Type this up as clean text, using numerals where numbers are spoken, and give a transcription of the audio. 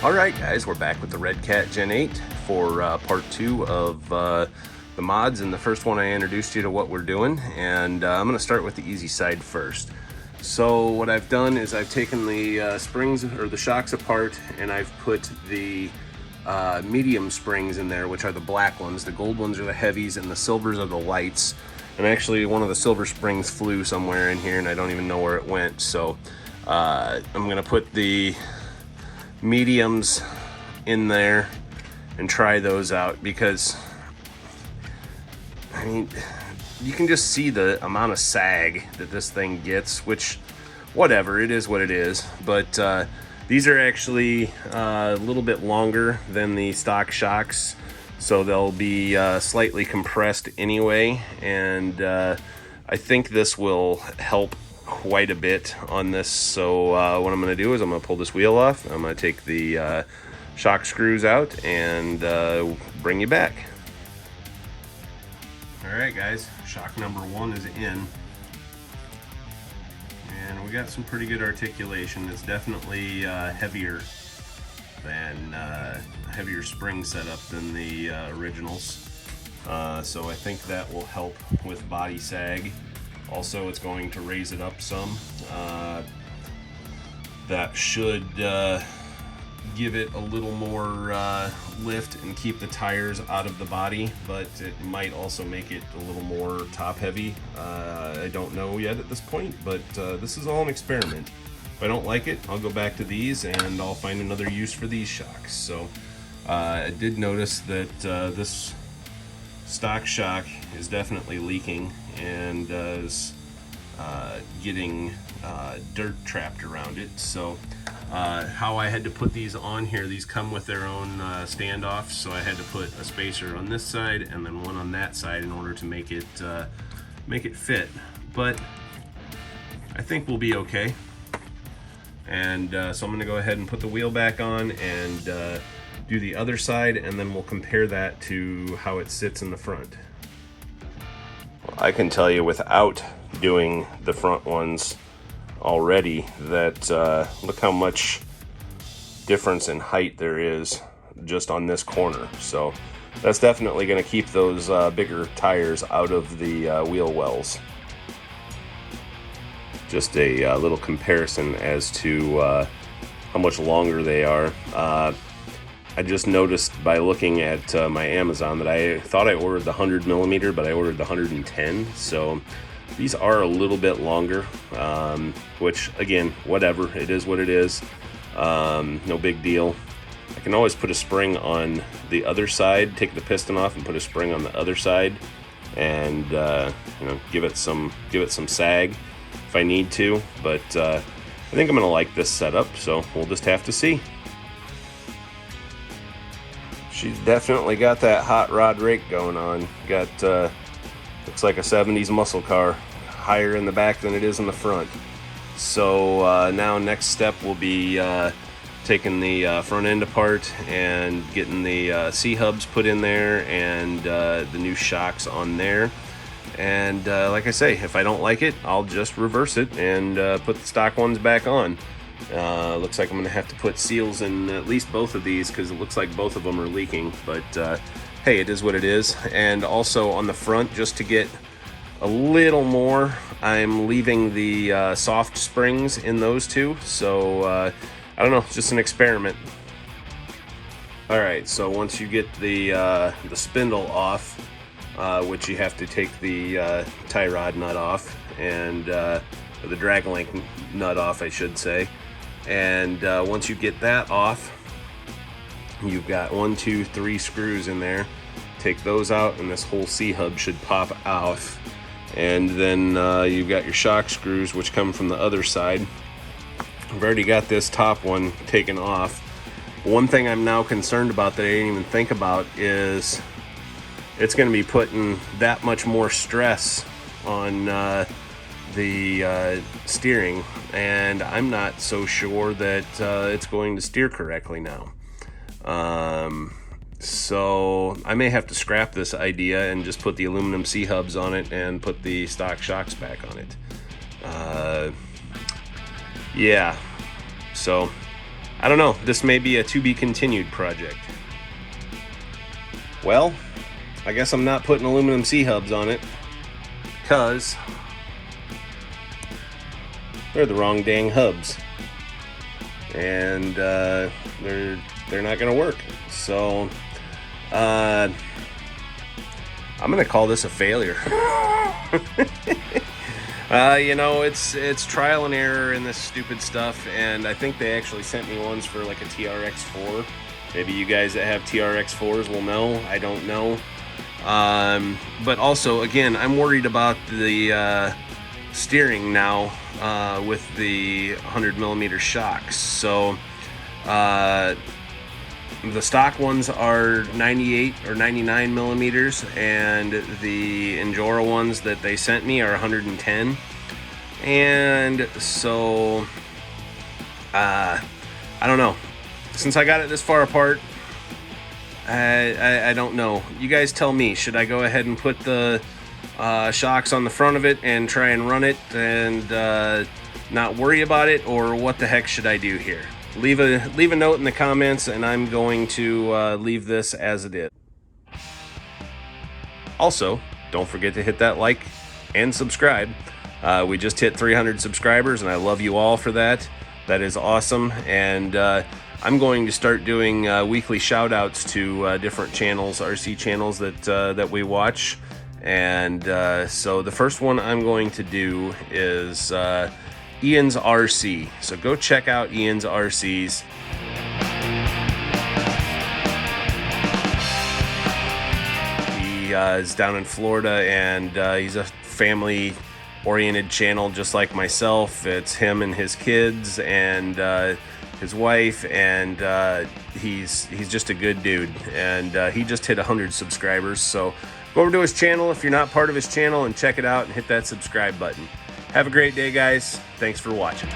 Alright guys, we're back with the Redcat Gen 8 for part 2 of the mods, and the first one I introduced you to what we're doing, and I'm going to start with the easy side first. So what I've done is I've taken the springs or the shocks apart, and I've put the medium springs in there, which are the black ones. The gold ones are the heavies and the silvers are the lights. And actually one of the silver springs flew somewhere in here and I don't even know where it went, so I'm going to put the mediums in there and try those out, because I mean, you can just see the amount of sag that this thing gets, which whatever, it is what it is. But these are actually a little bit longer than the stock shocks, so they'll be slightly compressed anyway, and I think this will help quite a bit on this. So what I'm going to do is I'm going to pull this wheel off. I'm going to take the shock screws out and bring you back. Alright guys, shock number 1 is in, and we got some pretty good articulation. It's definitely heavier spring setup than the originals, so I think that will help with body sag. Also, it's going to raise it up some. That should give it a little more lift and keep the tires out of the body, but it might also make it a little more top heavy. I don't know yet at this point, but this is all an experiment. If I don't like it, I'll go back to these and I'll find another use for these shocks. So I did notice that this stock shock is definitely leaking and is getting dirt trapped around it. So how I had to put these on here, these come with their own standoffs, so I had to put a spacer on this side and then one on that side in order to make it fit. But I think we'll be okay. And so I'm going to go ahead and put the wheel back on and do the other side, and then we'll compare that to how it sits in the front. I can tell you without doing the front ones already that look how much difference in height there is just on this corner. So that's definitely going to keep those bigger tires out of the wheel wells. Just a little comparison as to how much longer they are. I just noticed by looking at my Amazon that I thought I ordered the 100mm, but I ordered the 110. So these are a little bit longer, which again, whatever, it is what it is. No big deal. I can always put a spring on the other side, take the piston off and put a spring on the other side, and you know, give it some sag if I need to. But I think I'm gonna like this setup, so we'll just have to see. She's definitely got that hot rod rake going on. Got looks like a 70s muscle car, higher in the back than it is in the front. So now next step will be taking the front end apart and getting the C-hubs put in there and the new shocks on there. And like I say, if I don't like it, I'll just reverse it and put the stock ones back on. Looks like I'm gonna have to put seals in at least both of these, because it looks like both of them are leaking, but hey, it is what it is. And also on the front, just to get a little more, I'm leaving the soft springs in those two. So I don't know, it's just an experiment. All right, so once you get the spindle off, which you have to take the tie rod nut off, and the drag link nut off, I should say. And once you get that off, You've got 1, 2, 3 screws in there. Take those out and this whole C-hub should pop off. And then you've got your shock screws, which come from the other side. I've already got this top one taken off. One thing I'm now concerned about that I didn't even think about is it's going to be putting that much more stress on the steering, and I'm not so sure that it's going to steer correctly now. So I may have to scrap this idea and just put the aluminum C-hubs on it and put the stock shocks back on it. Yeah, so I don't know. This may be a to be continued project. Well, I guess I'm not putting aluminum C-hubs on it because they're the wrong dang hubs, and they're not gonna work. So I'm gonna call this a failure. You know, it's trial and error in this stupid stuff, and I think they actually sent me ones for like a TRX4. Maybe you guys that have TRX4s will know. I don't know. But also, again, I'm worried about the steering now with the 100mm shocks. So the stock ones are 98 or 99 millimeters, and the Endura ones that they sent me are 110. And so I don't know. Since I got it this far apart, I don't know. You guys tell me. Should I go ahead and put the shocks on the front of it and try and run it and not worry about it, or what the heck should I do here? Leave a note in the comments, and I'm going to leave this as it is. Also, don't forget to hit that like and subscribe. We just hit 300 subscribers, and I love you all for that. That is awesome. And I'm going to start doing weekly shout outs to different channels, RC channels that we watch. And so the first one I'm going to do is Ian's RC. So go check out Ian's RCs. He is down in Florida, and he's a family oriented channel just like myself. It's him and his kids and his wife, and he's just a good dude, and he just hit 100 subscribers. So go over to his channel if you're not part of his channel and check it out and hit that subscribe button. Have a great day, guys. Thanks for watching.